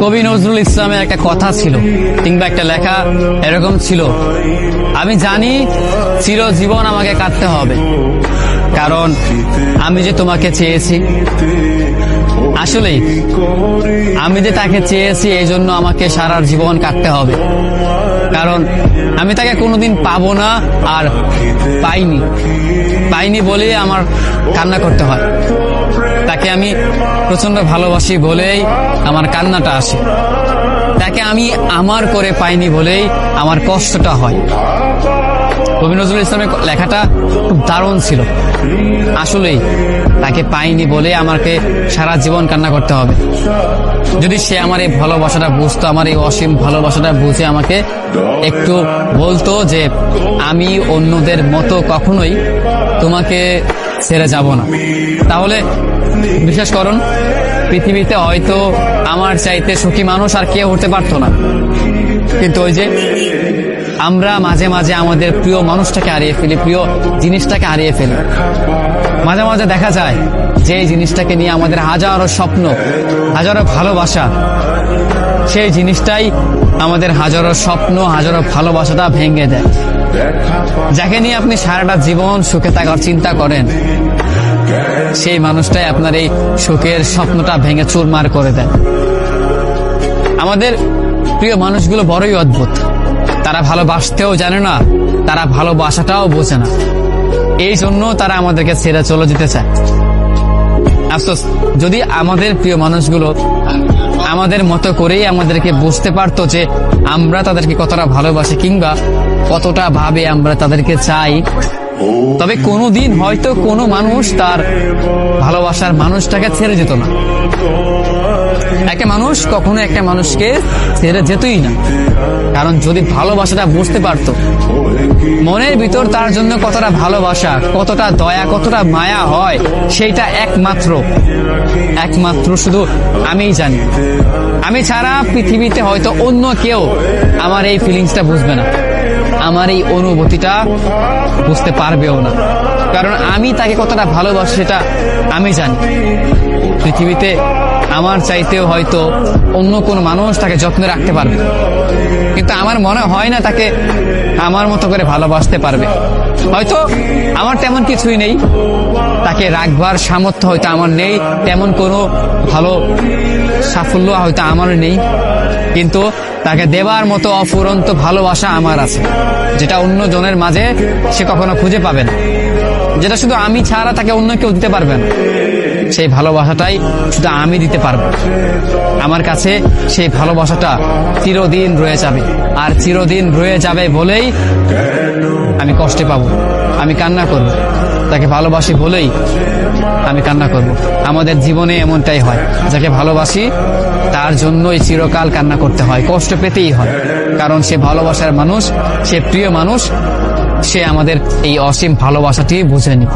কবি নজরুল ইসলামের একটা কথা ছিল কিংবা একটা লেখা এরকম ছিল, আমি জানি চিরজীবন আমাকে কাটতে হবে, কারণ আমি যে তোমাকে চেয়েছি। আসলেই আমি যে তাকে চেয়েছি এই জন্য আমাকে সারা জীবন কাটতে হবে, কারণ আমি তাকে কোনোদিন পাবো না, আর পাইনি বলেই আমার কান্না করতে হয়। তাকে আমি প্রচন্ড ভালোবাসি বলেই আমার কান্নাটা আসে, তাকে আমি আমার করে পাইনি বলেই আমার কষ্টটা হয়। কবি নজরুল ইসলামের লেখাটা খুব দারুণ ছিল। আসলেই তাকে পাইনি বলে আমাকে সারা জীবন কান্না করতে হবে। যদি সে আমার এই ভালোবাসাটা বুঝতো, আমার এই অসীম ভালোবাসাটা বুঝে আমাকে একটু বলতো যে আমি অন্যদের মতো কখনোই তোমাকে ছেড়ে যাব না, তাহলে বিশ্বাস করুন পৃথিবীতে হয়তো আমার চাইতে সুখী মানুষ আর কেউ হতে পারতো না। কিন্তু ওই যে আমরা মাঝে মাঝে আমাদের প্রিয় মানুষটাকে হারিয়ে ফেলি, প্রিয় জিনিসটাকে হারিয়ে ফেলি। মাঝে মাঝে দেখা যায় যে এই জিনিসটাকে নিয়ে আমাদের হাজারো স্বপ্ন, হাজারো ভালোবাসা, সেই জিনিসটাই আমাদের হাজারো স্বপ্ন, হাজারো ভালোবাসাটা ভেঙে দেয়। যাকে নিয়ে আপনি সারাটা জীবন সুখে থাকার চিন্তা করেন, সেই মানুষটাই আপনার এই সুখের স্বপ্নটা ভেঙে চুরমার করে দেয়। আমাদের প্রিয় মানুষগুলো বড়ই অদ্ভুত, তারা ভালোবাসতেও জানে না, তারা ভালোবাসাটাও বোঝে না, এই জন্য তারা আমাদেরকে ছেড়ে চলে যেতে চায়। আফসোস, যদি আমাদের প্রিয় মানুষগুলো আমাদের মতো করেই আমাদেরকে বুঝতে পারতো যে আমরা তাদেরকে কতটা ভালোবাসি কিংবা কতটা ভাবে আমরা তাদেরকে চাই, তবে কোনোদিন হয়তো কোনো মানুষ তার ভালোবাসার মানুষটাকে ছেড়ে যেত না। একটা মানুষ কখনো একটা মানুষকে ছেড়ে যেতই না, কারণ যদি ভালোবাসাটা বুঝতে পারতো, মনের ভিতর তার জন্য কতটা ভালোবাসা, কতটা দয়া, কতটা মায়া হয়, সেইটা একমাত্র শুধু আমিই জানি। আমি ছাড়া পৃথিবীতে হয়তো অন্য কেউ আমার এই ফিলিংসটা বুঝবে না, আমার এই অনুভূতিটা বুঝতে পারবেও না, কারণ আমি তাকে কতটা ভালোবাসি সেটা আমি জানি। পৃথিবীতে আমার চাইতেও হয়তো অন্য কোন মানুষ তাকে যত্নে রাখতে পারবে, কিন্তু আমার মনে হয় না তাকে আমার মতো করে ভালোবাসতে পারবে। হয়তো আমার তেমন কিছুই নেই, তাকে রাখবার সামর্থ্য হয়তো আমার নেই, তেমন কোনো ভালো সাফল্য হয়তো আমার নেই, কিন্তু তাকে দেবার মতো অফুরন্ত ভালোবাসা আমার আছে, যেটা অন্য জনের মাঝে সে কখনো খুঁজে পাবে না, যেটা শুধু আমি ছাড়া তাকে অন্য কেউ দিতে পারবে না। সেই ভালোবাসাটাই শুধু আমি দিতে পারবো। আমার কাছে সেই ভালোবাসাটা চিরদিন রয়ে যাবে, আর চিরদিন রয়ে যাবে বলেই আমি কষ্টে পাবো, আমি কান্না করব, তাকে ভালোবাসি বলেই আমি কান্না করব। আমাদের জীবনে এমনটাই হয়, যাকে ভালোবাসি তার জন্যই চিরকাল কান্না করতে হয়, কষ্ট পেতেই হয়, কারণ সে ভালোবাসার মানুষ, সে প্রিয় মানুষ, সে আমাদের এই অসীম ভালোবাসাটি বুঝেনি।